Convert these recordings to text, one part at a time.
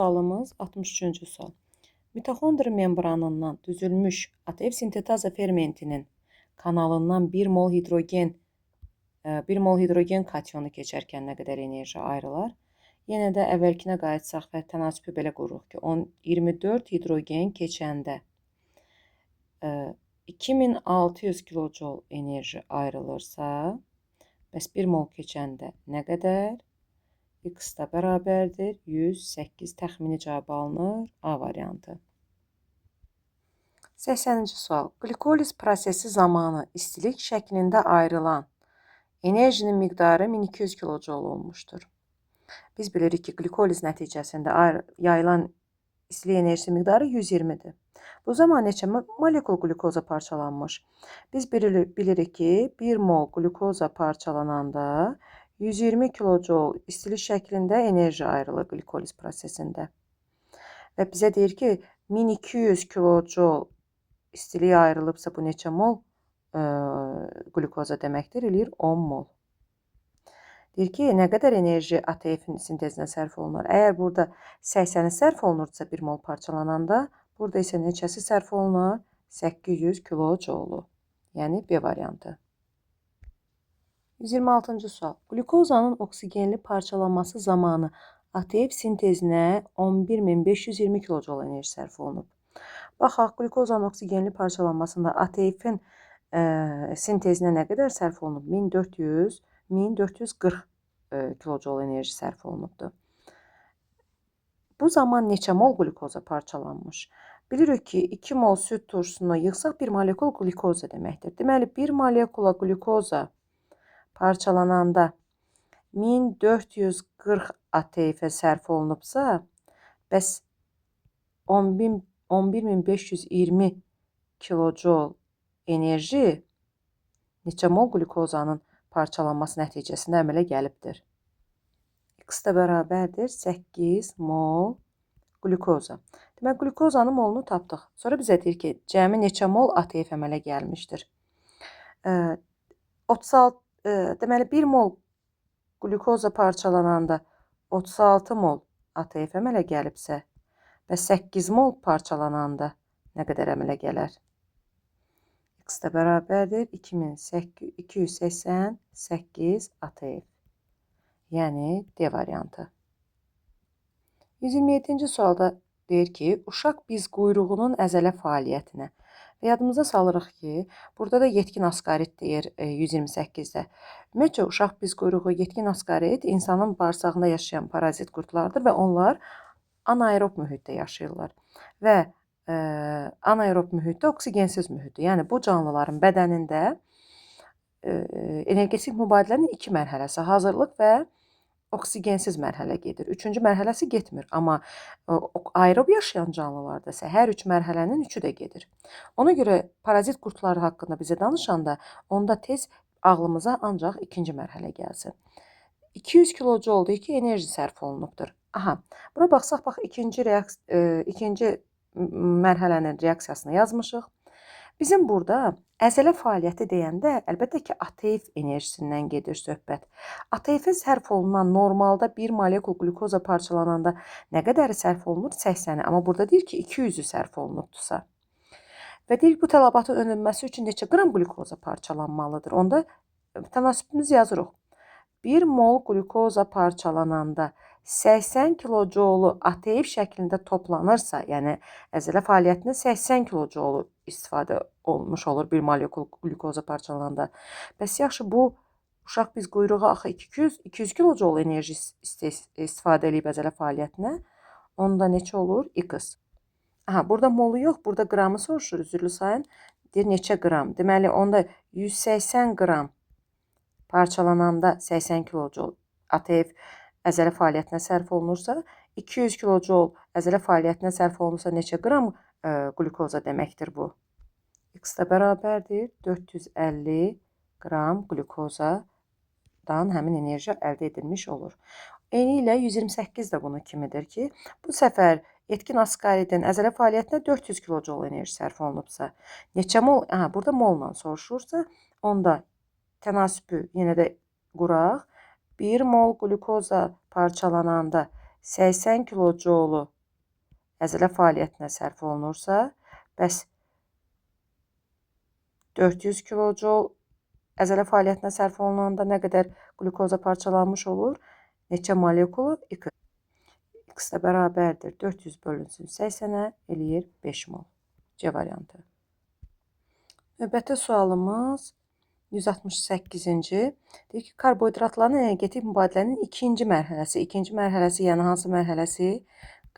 Sualımız 63-cü sual. Mitoxondri membranından düzülmüş ATF sintetaza fermentinin kanalından 1 mol hidrogen kationu keçərkən nə qədər enerji ayrılar? Yenə də əvvəlkinə qayıtsaq və tənasübü belə qururuq ki, 24 hidrogen keçəndə 2600 kilojol enerji ayrılırsa, bəs 1 mol keçəndə nə qədər? X da bərabərdir 108. Təxmini cavab alınır A variantı. 80-ci sual. Qlikoliz prosesi zamanı istilik şəklində ayrılan enerjinin miqdarı 1200 kilojol olmuşdur. Biz bilirik ki, qlikoliz nəticəsində yayılan istilik enerjisi miqdarı 120-dir. Bu zaman neçə molekul qlükoza parçalanmış? Biz bilirik ki, 1 mol qlükoza parçalananda 120 kilojol istilik şəklində enerji ayrılır glikoliz prosesində. Və bizə deyir ki, 1200 kilojol istiliyi ayrılıbsa bu neçə mol glukoza deməkdir? Eləyir 10 mol. Deyir ki, nə qədər enerji ATF-in sintezinə sərf olunur? Əgər burada 80-i sərf olunursa 1 mol parçalananda, burada isə neçəsi sərf olunur? 800 kilojolu. Yəni B variantı. 126-cı sual. Glukozanın oksigenli parçalanması zamanı ATF sintezinə 11520 kilojol enerji sərf olunub. Baxaq, glukozanın oksigenli parçalanmasında ATF-in sintezinə nə qədər sərf olunub? 1440 kilojol enerji sərf olunubdur. Bu zaman neçə mol glukoza parçalanmış? Bilirik ki, 2 mol süd turşusunu yığsaq 1 molekul glukoza deməkdir. Deməli, 1 molekula glukoza parçalananda 1440 ATF-ə sərf olunubsa, bəs 11520 kilojol enerji neçə mol glukozanın parçalanması nəticəsində əmələ gəlibdir? X da bərabərdir 8 mol glukoza. Demək, glukozanın molunu tapdıq. Sonra bizə deyir ki, cəmi neçə mol ATF əmələ gəlmişdir? 36 deməli 1 mol glukoza parçalananda 36 mol ATF əmələ gəlibsə və 8 mol parçalananda nə qədər əmələ gələr? X da bərabərdir 2288 ATF. Yəni D variantı. 127-ci sualda deyir ki, uşaq biz quyruğunun əzələ fəaliyyətinə. Və yadımıza salırıq ki, burada da yetkin askarit deyir 128-də. Ümumiyyətcə, uşaq biz quyruğu yetkin askarit insanın bağırsağında yaşayan parazit qurdlardır və onlar anaerob mühitdə yaşayırlar. Və anaerob mühitdə oksigensiz mühitdir. Yəni, bu canlıların bədənində energetik mübadilənin 2 mərhələsi, hazırlıq və oksigensiz mərhələ gedir. 3-cü mərhələsi getmir. Amma aerob yaşayan canlılarda isə hər 3 mərhələnin 3-ü də gedir. Ona görə parazit qurdları haqqında bizə danışanda onda tez ağlımıza ancaq 2-ci mərhələ gəlsin. 200 kilojol deyir ki, enerji sərf olunubdur. Aha, bura baxsaq, bax, ikinci mərhələnin reaksiyasını yazmışıq. Bizim burada əzələ fəaliyyəti deyəndə əlbəttə ki, ATF enerjisindən gedir söhbət. ATF-ə sərf olunan normalda 1 molekul glukoza parçalananda nə qədəri sərf olunur? 80-i. Amma burada deyir ki, 200-ü sərf olunubdursa. Və deyir bu tələbatın önülməsi üçün neçə qram glukoza parçalanmalıdır? Onda tənasübümüz yazırıq. 1 mol glukoza parçalananda 80 kilojolu ATF şəklində toplanırsa, yəni əzələ fəaliyyətində 80 kilojolu istifadə olmuş olur 1 molekul glukoza parçalananda. Bəs yaxşı, bu uşaq biz quyruğa axı 200 kilojol enerji istifadə edib əzələ fəaliyyətinə. Onda neçə olur? X. Aha, burada molu yox, burada qramı soruşur, üzrlü sayın. Deyir neçə qram? Deməli, onda 180 qram parçalananda 80 kilojol ATF əzələ fəaliyyətinə sərf olunursa, 200 kilojol əzələ fəaliyyətinə sərf olunursa neçə qram glukoza deməkdir bu? X da bərabərdir 450 qram glukozadan həmin enerji əldə edilmiş olur. Eyni ilə 128 də bunun kimidir ki, bu səfər yetkin askaridin əzələ fəaliyyətinə 400 kilojol enerji sərf olunubsa, neçə mol, burada molla soruşursa, onda tənasübü yenə də quraq. 1 mol glukoza parçalananda 80 kilojoulu əzələ fəaliyyətinə sərf olunursa, bəs 400 kilojoul əzələ fəaliyyətinə sərf olunanda nə qədər qlukoza parçalanmış olur? Neçə molekulu? X də bərabərdir. 400 bölünsün 80-ə eləyir 5 mol. C variantı. Növbəti sualımız 168-ci. Deyir ki, karbohidratların energetik mübadilənin ikinci mərhələsi. İkinci mərhələsi yəni hansı mərhələsi?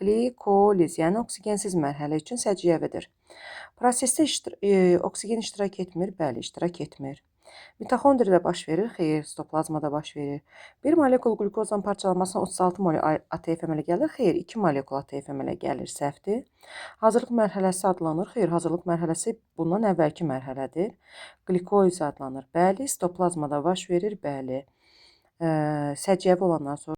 Glikoliz, yəni oksigensiz mərhələ üçün səciyyəvidir. Prosesdə oksigen iştirak etmir? Bəli, iştirak etmir. Mitoxondriyada baş verir? Xeyr, sitoplazmada baş verir. 1 molekul qlukozdan parçalanmasına 36 mol ATF əmələ gəlir? Xeyr, 2 molekul ATF əmələ gəlir. Səhvdir. Hazırlıq mərhələsi adlanır? Xeyr, hazırlıq mərhələsi bundan əvvəlki mərhələdir. Glikoliz adlanır? Bəli. Sitoplazmada baş verir? Bəli. Səciyyəvi olanlar sonra